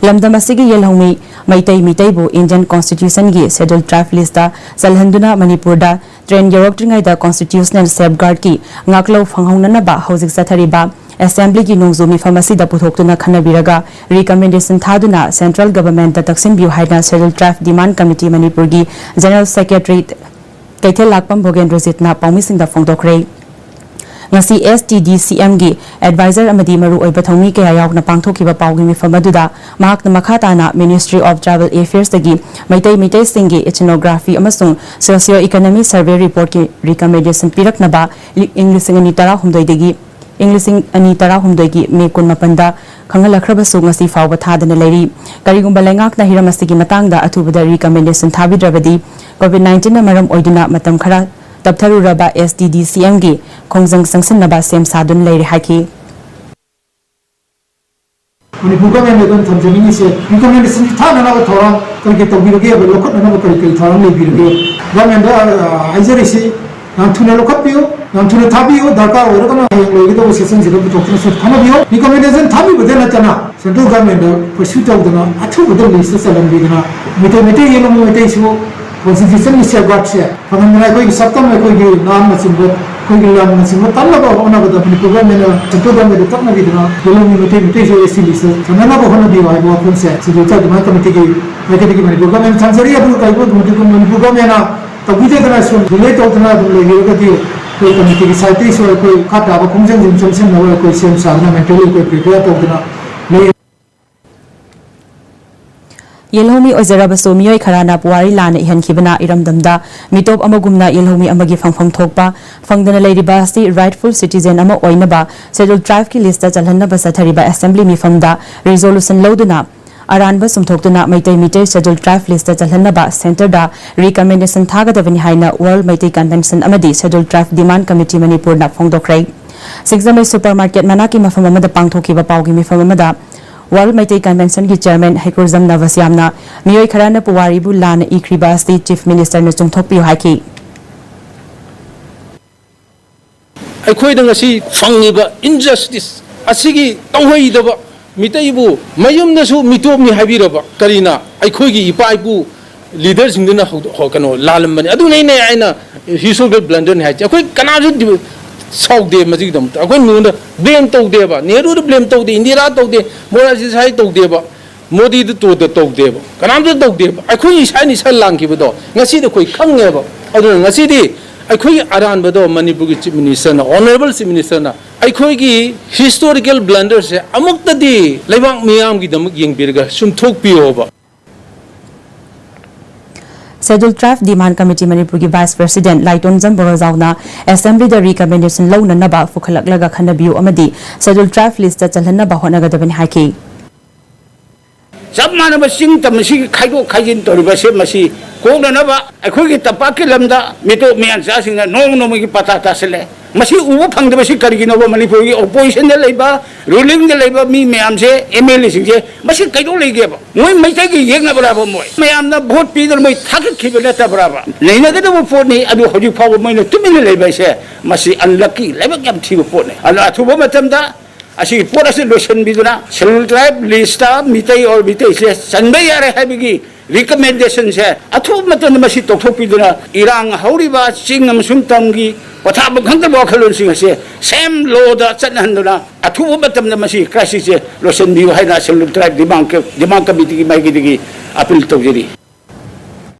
lamdam asigi yelhomi Meetei bu Indian Constitution gi scheduled tribe list da salhanduna Manipur da train yoroktingai da constitutional safeguard ki ngaklo phanghongna na ba hojik sathari ba Assembly ki nungzumi pharmacy da puthokuna khanabiraga recommendation thaduna central government da taksin view haina scheduled tribe demand committee Manipur gi general secretary Kaithel Lakpam Bhogendrojit na paumising da phongdokre ngasi STDCM gi advisor amadi maru oiba thongmi ke ayawna pangthokiba pawgi mifam aduda mahakna makhatana Ministry of Tribal Affairs dagi Meetei singi ethnography amasung socio-economic survey report ki recommendation pirakna ba English ani tara humdoi dagi English ani tara humdoi gi me kun mapanda khangalakhraba su ngasi fawba thadana leiri karigumba lengakna hiramasi gi matangda athubada recommendation thabidrabadi COVID-19 na maram oiduna matam khara Tabtharu raba STDCM gi khongjang sangsin naba sem sadun leiri haki Manipur government don thamjani se recommendation thana na thora karke tawbiroge aba lokot na karke thora lebiroge government ajari se nam thuna lokot biyo nam thuna thabiyo darkar oragana logi to session zero tokna se thana biyo recommendation thabi badena tana central government pursue tawdana athu badal list salam bidana Meetei yelo Meetei so Constitution is a god share. For the Miracle, Satam, I could give non-Muslim, could give non-Muslim, Talaba, one of the program and the program with the Tamavina, the limitation is still so none of one of you I walk and said, so you tell the mathematical program and Tanzania, I would to program and the Vita National, the late alternative, the committee citation, I could cut our consensus in some other questions, and mentally prepare to Yelhomi Ozerabaso Mioi Karana Puari Lana Ihan Kibana Iramdamda, Mitop Amagumna Yelhomi Amagi Fang Tokpa, Fangdana Lady Basti, rightful citizen Ama Oinaba, scheduled tribe ki list Jalhanaba Satariba Assembly Mifamda, resolution Loduna, Aranba Sumtokuna, Meetei scheduled tribe list Jalhanaba, Center da, recommendation Tagadavin Haina, World Meetei Convention Amadi, scheduled tribe demand committee Manipur na Fongdokre. Sixame supermarket Manaki Mafamada Pangtokiba Paugi Mifamada. World Meetei Convention ki chairman Haikurzam Navasyamna Mioi Kharana Puwari bu Lana Ikriba State Chief Minister na chungthokpiu haiki Aikoi dang asi fangiba injustice asigi tawhaidaba Meetei bu mayum na su mitop ni habiraba karina aikoi gi ipai bu leaders ingna kano lalam bani adu nei nei aina historical blunder ni hachi aikoi kanaju South de Mazigdom, I couldn't blame to Deva, Nehru blame to the Indira to the Morasis High to Deva, Modi to the Tog Deva, Kanam to Deva, I couldn't shine his lanky bedo, Nasi the quick come never, other than Nasi, I could Aran bedo, Manipur Minister, Honorable Minister, I could give historical blunders amok the day, Levang Miam Gidam Yang Birga, soon took Pioba. Scheduled Tribe Demand Committee Manipur ki Vice President Laitonjam Borozawna Assembly da recommendation lawna naba fukhalaklaga khanabiu amadi Scheduled Tribe list da chalhanaba honagadabani haki Sabmana basing tamasi khaigo khaijin toriba se masi kona naba akhoi ki tapaki lamda mito mian sa singa no gi pata tasle masi ubu phangda basi karigi no Manipur ki opposition de leiba ruling de leiba mi miam se MLA sing se masi kaido leige ba moi Meetei ki yengna bra ba moi miam na vote pi dor moi thak khibela ta bra ba leina de bo phone ni adu hoji phaw moi no tumile leiba se masi unlucky leiba yam thi bo phone ala thubo matamda Asi pura solution biduna scheduled tribe lista Meetei or Meetei se sanbe yare habigi recommendation se athu matan masi tokthok biduna irang hauriba chingam sumtamgi pathab khangta bo khalon sing se same law da chanhanduna athu matam masi crisis se solution bi haina scheduled tribe demand committee ki mai gi appeal tawjeri